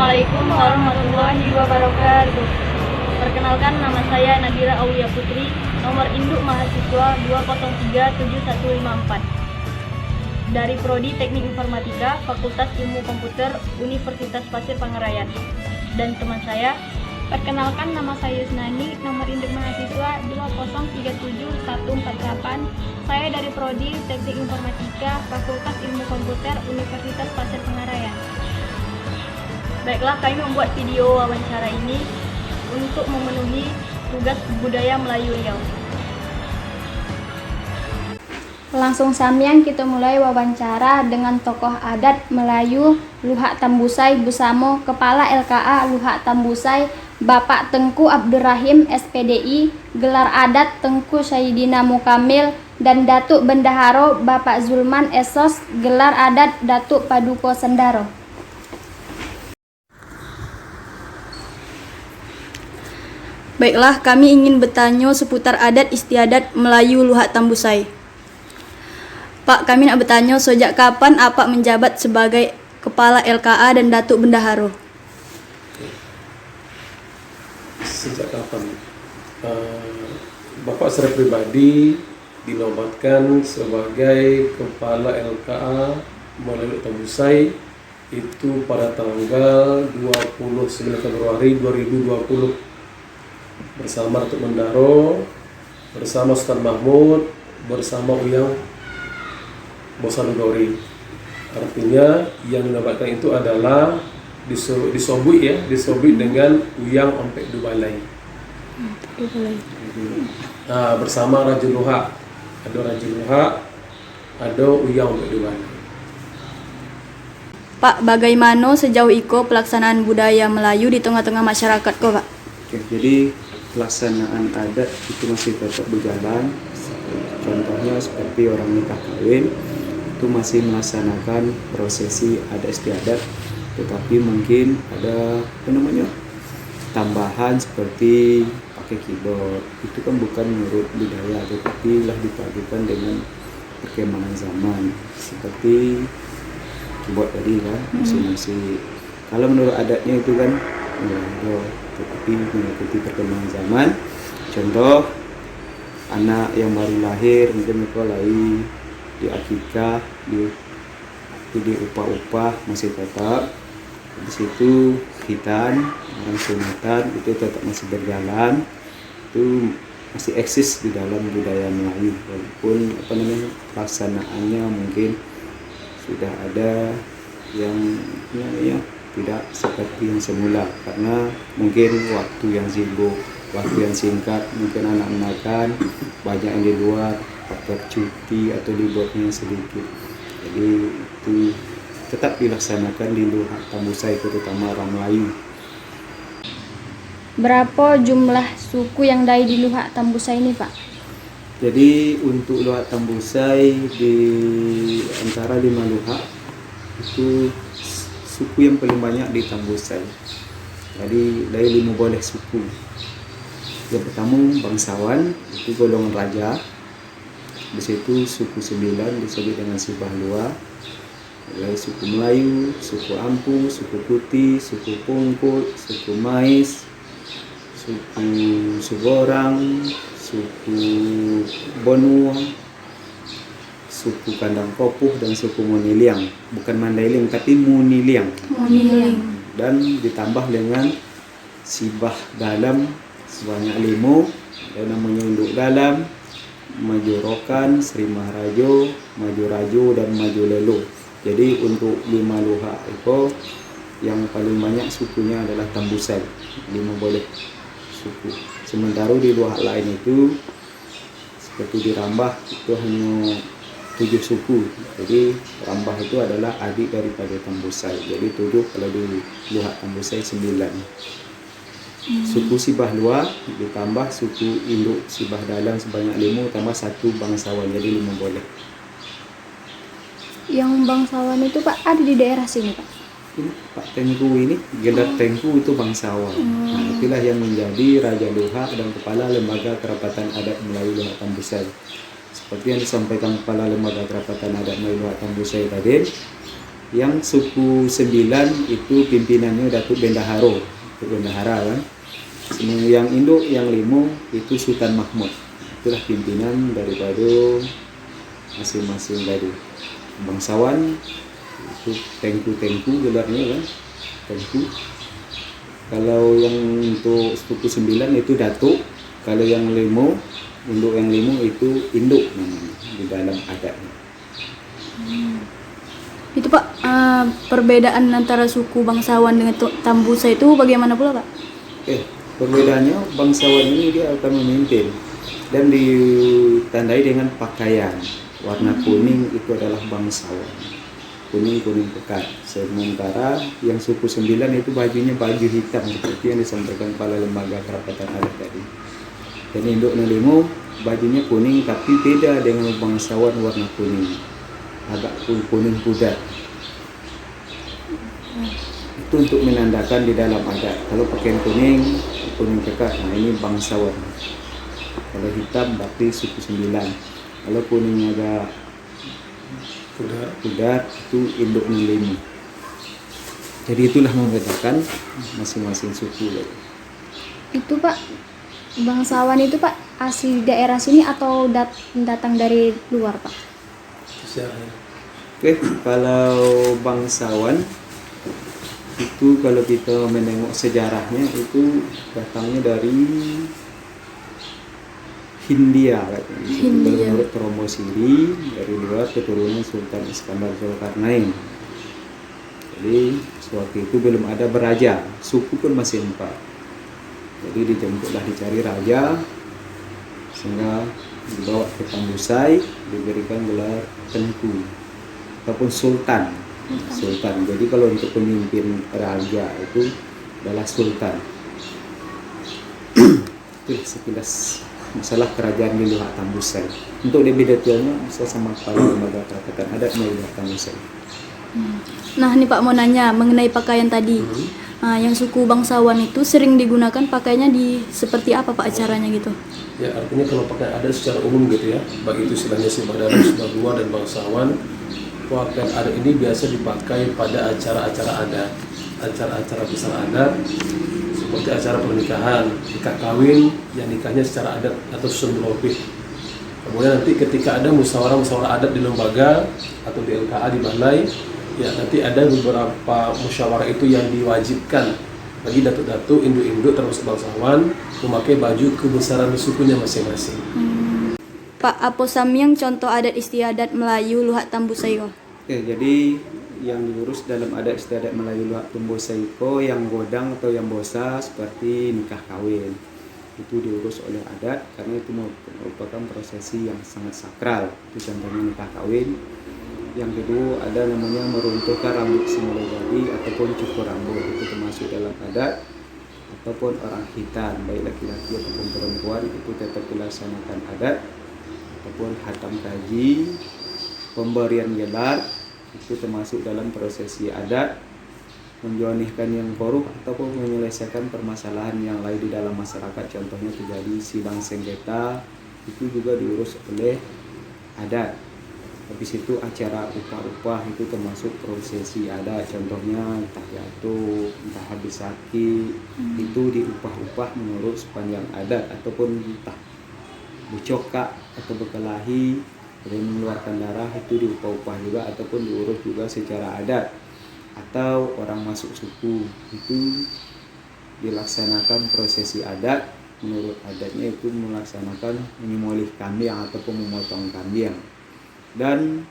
Assalamualaikum warahmatullahi wabarakatuh. Perkenalkan, nama saya Nadira Aulia Putri, nomor induk mahasiswa 2037154 dari Prodi Teknik Informatika, Fakultas Ilmu Komputer, Universitas Pasir Pangarayan. Dan teman saya, perkenalkan, nama saya Yusnani, nomor induk mahasiswa 2037148. Saya dari Prodi Teknik Informatika, Fakultas Ilmu Komputer, Universitas Pasir Pangarayan. Baiklah, kami membuat video wawancara ini untuk memenuhi tugas budaya Melayu Riau. Langsung samyang kita mulai wawancara dengan tokoh adat Melayu Luhak Tambusai Busamo, Kepala LKA Luhak Tambusai, Bapak Tengku Abdurrahim SPDI, gelar adat Tengku Syahidina Mukamil, dan Datuk Bendaharo Bapak Zulman Esos, gelar adat Datuk Paduko Sendaro. Baiklah, kami ingin bertanya seputar adat istiadat Melayu Luhak Tambusai. Pak, kami nak bertanya, sejak kapan Apak menjabat sebagai Kepala LKA dan Datuk Bendaharo? Sejak kapan? Bapak secara pribadi dinobatkan sebagai Kepala LKA Melayu Luhak Tambusai itu pada tanggal 29 Februari 2020 bersama Datuk Bendaharo, bersama Sultan Mahmud, bersama Uyang Bosanudori. Artinya yang dinobatkan itu adalah disobui dengan Uyang Ompek Dubalai. Bersama Raja Luhak, ada Raja Luhak, ada Uyang Ompek Dubalai. Pak, bagaimana sejauh itu pelaksanaan budaya Melayu di tengah-tengah masyarakat kok, Pak? Oke, jadi pelaksanaan adat itu masih tetap berjalan. Contohnya seperti orang nikah kawin itu masih melaksanakan prosesi adat istiadat, tetapi mungkin ada tambahan seperti pakai keyboard. Itu kan bukan menurut budaya, tetapi lah dipadukan dengan perkembangan zaman seperti keyboard tadi kan, musik-musik. Kalau menurut adatnya itu kan tetapi mengikuti perkembangan zaman. Contoh, anak yang baru lahir mungkin mereka lagi di akikah, di upah-upah masih tetap. Di situ khitan, orang sunatan itu tetap masih berjalan. Itu masih eksis di dalam budaya Melayu, walaupun pelaksanaannya mungkin sudah ada yang tidak seperti yang semula, karena mungkin waktu yang sibuk, waktu yang singkat, mungkin anak-anak kan banyak yang di luar, faktor cuti atau liburnya sedikit. Jadi itu tetap dilaksanakan di Luhak Tambusai, terutama orang Melayu. Berapa jumlah suku yang ada di Luhak Tambusai ini, Pak? Jadi untuk Luhak Tambusai di antara 5 luhak itu suku yang paling banyak di Tambusai. Jadi dari 5 boleh suku. Yang pertama bangsawan, itu golongan raja. Di situ suku 9 disebut dengan Sibah Lua. Lalu suku Melayu, suku Ampu, suku Putih, suku Pungkut, suku Mais, suku Suborang, suku Bonua, suku Kandang Kopuh, dan suku Muniliang. Bukan Mandailing tapi Muniliang. Dan ditambah dengan Sibah Dalam sebanyak 5, dan namanya Induk Dalam, Maju Rokan, Sri Maharajo, Maju Rajo, dan Maju Lelo. Jadi untuk 5 luhak itu yang paling banyak sukunya adalah Tambusai, 5 boleh suku. Sementara di luhak lain itu seperti di Rambah itu hanya 7 suku. Jadi Rambah itu adalah adik daripada Tambusai. Jadi 7, kalau di Luhak Tambusai 9. Suku Sibah Lua ditambah suku induk Sibah Dalam sebanyak 5, tambah 1 bangsawan, jadi 5 boleh. Yang bangsawan itu, Pak, ada di daerah sini, Pak? Ini Pak Tengku ini, gelar Tengku itu bangsawan. Nah, itulah yang menjadi Raja Luhak dan Kepala Lembaga Kerapatan Adat Melayu Luhak Tambusai. Seperti yang disampaikan Kepala Lembaga Kerapatan Adat Melayu Luhak Tambusai tadi, Yang suku 9 itu pimpinannya Datuk Bendaharo, Datuk Bendahara kan. Yang induk yang 5 itu Sultan Mahmud. Itulah pimpinan daripada masing-masing tadi. Bangsawan itu tengku gelarnya kan, tengku. Kalau yang untuk suku 9 itu Datuk. Kalau yang 5, induk yang 5 itu induk namanya di dalam adatnya. Itu Pak, perbedaan antara suku bangsawan dengan Tambusa itu bagaimana pula Pak? Perbedaannya bangsawan ini dia akan memimpin dan ditandai dengan pakaian warna kuning, itu adalah bangsawan, kuning pekat. Sementara yang suku 9 itu bajunya baju hitam seperti yang disampaikan kepala lembaga kerapatan adat tadi. Dan induk 5 bajunya kuning tapi beda dengan bangsawan warna kuning, agak kuning pudar. Itu untuk menandakan di dalam adat. Kalau pakaian kuning pekat, nah ini bangsawan. Kalau hitam berarti suku 9. Kalau kuning agak pudar itu induk 5. Jadi itulah membedakan masing-masing suku. Itu Pak, bangsawan itu Pak asli daerah sini atau datang dari luar Pak? Kalau bangsawan itu kalau kita menengok sejarahnya itu datangnya dari Hindia katanya. Menurut Romo Siri dari luar keturunan Sultan Iskandar Zulkarnain. Jadi sewaktu itu belum ada beraja, suku pun masih 4. Jadi dijemputlah dicari raja sehingga dibawa ke Tambusai, diberikan gelar Tengku ataupun Sultan. Jadi kalau untuk pemimpin raja itu adalah Sultan. Itu sekilas masalah kerajaan di Luhak Tambusai. Untuk lebih detailnya bisa sama kepala lembaga kerapatan adat di Luhak Tambusai. Nah ini Pak mau nanya mengenai pakaian tadi. Yang suku bangsawan itu sering digunakan pakainya di seperti apa Pak acaranya gitu? Ya artinya kalau pakaian adat secara umum gitu ya, baik itu istilahnya Sibadaran, Sibagua dan bangsawan, pakaian adat ini biasa dipakai pada acara-acara adat, acara-acara besar adat seperti acara pernikahan, nikah kawin, yang nikahnya secara adat atau sunropi. Kemudian nanti ketika ada musyawarah adat di lembaga atau di LKA di balai, ya nanti ada beberapa musyawarah itu yang diwajibkan bagi datuk-datuk, induk-induk termasuk bangsawan memakai baju kebesaran sukunya masing-masing. Pak, apa samyang contoh adat istiadat Melayu Luhak Tambusai? Jadi yang diurus dalam adat istiadat Melayu Luhak Tambusai yang godang atau yang bosa seperti nikah kawin itu diurus oleh adat karena itu merupakan prosesi yang sangat sakral. Itu contohnya nikah kawin. Yang kedua ada namanya meruntuhkan rambut semula jadi ataupun cukur rambut, itu termasuk dalam adat. Ataupun orang hitam baik laki-laki ataupun perempuan itu tetap dilaksanakan adat. Ataupun hatam kaji, pemberian gelar itu termasuk dalam prosesi adat. Menjauhkan yang korup ataupun menyelesaikan permasalahan yang lain di dalam masyarakat, contohnya terjadi sidang sengketa itu juga diurus oleh adat. Habis itu acara upah-upah itu termasuk prosesi adat, contohnya entah jatuh, entah habis sakit, itu diupah-upah menurut sepanjang adat, ataupun entah bucokak atau berkelahi dan mengeluarkan darah itu diupah-upah juga ataupun diurus juga secara adat. Atau orang masuk suku itu dilaksanakan prosesi adat, menurut adatnya itu melaksanakan menyembelih kambing ataupun memotong kambing. Dan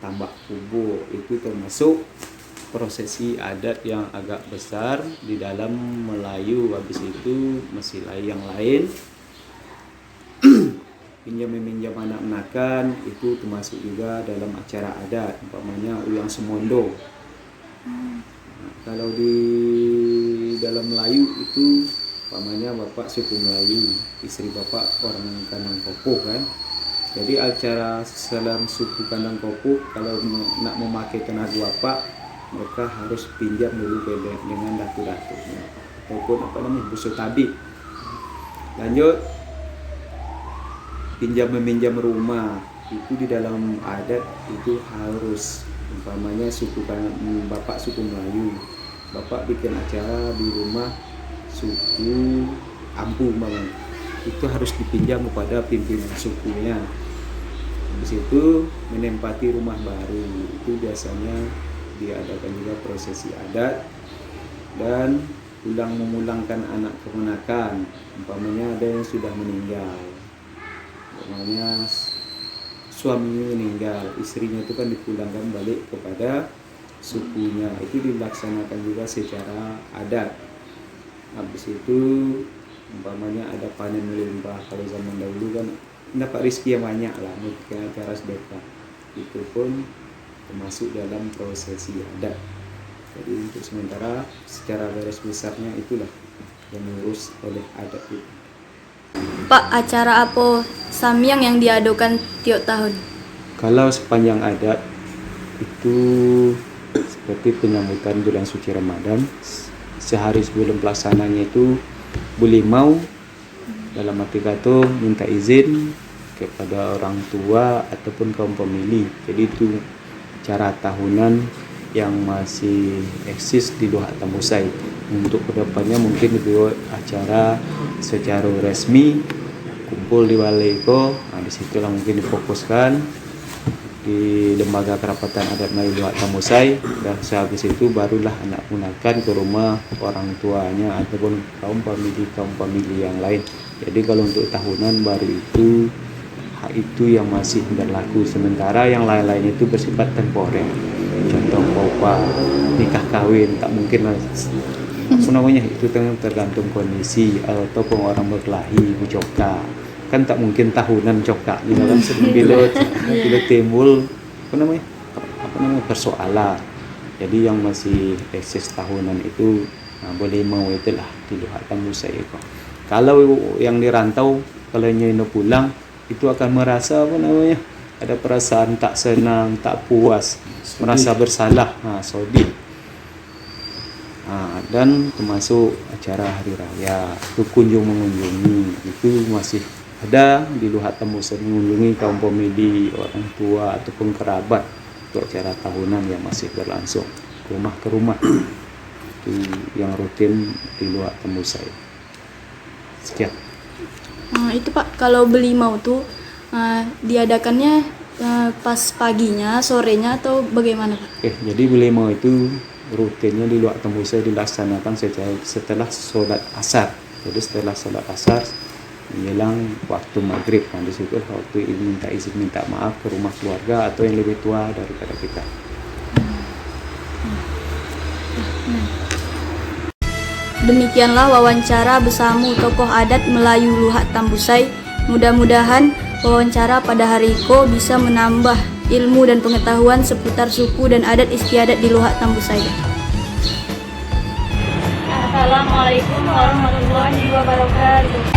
tambak kubu itu termasuk prosesi adat yang agak besar di dalam Melayu. Habis itu masih lain yang lain pinjam-meminjam anak menakan itu termasuk juga dalam acara adat, umpamanya uyang semondo. Nah, kalau di dalam Melayu itu umpamanya bapak suku Melayu, istri bapak orang Kandang Kopo kan. Jadi acara dalam suku Kandang Kopo kalau nak memakai tenaga bapak, mereka harus pinjam dulu dengan datu-datunya ataupun busuk tabik. Lanjut, pinjam meminjam rumah itu di dalam adat itu harus Umpamanya bapak suku Melayu, bapak bikin acara di rumah suku Ampu umpamanya, itu harus dipinjam kepada pimpinan sukunya. Habis itu menempati rumah baru, itu biasanya diadakan juga prosesi adat dan memulangkan anak keponakan. Umpamanya ada yang sudah meninggal, umpamanya suaminya meninggal, istrinya itu kan dipulangkan balik kepada sukunya, itu dilaksanakan juga secara adat. Habis itu umpamanya ada panen melimpah, kalau zaman dahulu kan dapat rezeki yang banyak lah, mungkin acara sedekah, itu pun termasuk dalam prosesi adat. Jadi untuk sementara secara garis besarnya itulah yang diurus oleh adat itu. Pak, acara apa samyang yang diadakan tiap tahun? Kalau sepanjang adat itu seperti penyambutan bulan suci Ramadan, sehari sebelum pelaksananya itu bulimau, dalam arti kata minta izin kepada orang tua ataupun kaum pemilih. Jadi itu acara tahunan yang masih eksis di Luhak Tambusai. Untuk kedepannya mungkin dibuat acara secara resmi, kumpul di Balai Eko, di situlah mungkin difokuskan di Lembaga Kerapatan Adat Melayu Luhak Tambusai, dan sehabis itu barulah anak gunakan ke rumah orang tuanya ataupun kaum pemilih yang lain. Jadi kalau untuk tahunan baru itu hak itu yang masih berlaku, sementara yang lain-lain itu bersifat temporer. Contoh popa, nikah kawin, tak mungkin apa namanya itu tergantung kondisi, ataupun orang berkelahi bucoka kan tak mungkin tahunan coka gitu kan, bila timbul apa namanya persoalan. Jadi yang masih eksis tahunan itu boleh mau itulah di Luhak Tambusai itu. Kalau yang di rantau, kalau nyono pulang itu akan merasa apa namanya, ada perasaan tak senang, tak puas, merasa bersalah, sodih. Dan termasuk acara hari raya itu kunjung mengunjungi, itu masih ada di Luhak Tambusai, mengunjungi kaum pemilih, orang tua ataupun kerabat untuk acara tahunan yang masih berlangsung rumah ke rumah. Itu yang rutin di Luhak Tambusai. Sekian. Itu Pak, kalau belimau tuh diadakannya pas paginya, sorenya atau bagaimana Pak? Jadi belimau itu rutinnya di Luhak Tambusai dilaksanakan setelah sholat asar. Jadi setelah sholat asar menjelang waktu maghrib, di situ waktu minta izin, minta maaf ke rumah keluarga atau yang lebih tua daripada kita. Demikianlah wawancara bersama tokoh adat Melayu Luhak Tambusai. Mudah-mudahan wawancara pada hari itu bisa menambah ilmu dan pengetahuan seputar suku dan adat istiadat di Luhak Tambusai. Assalamualaikum warahmatullahi wabarakatuh.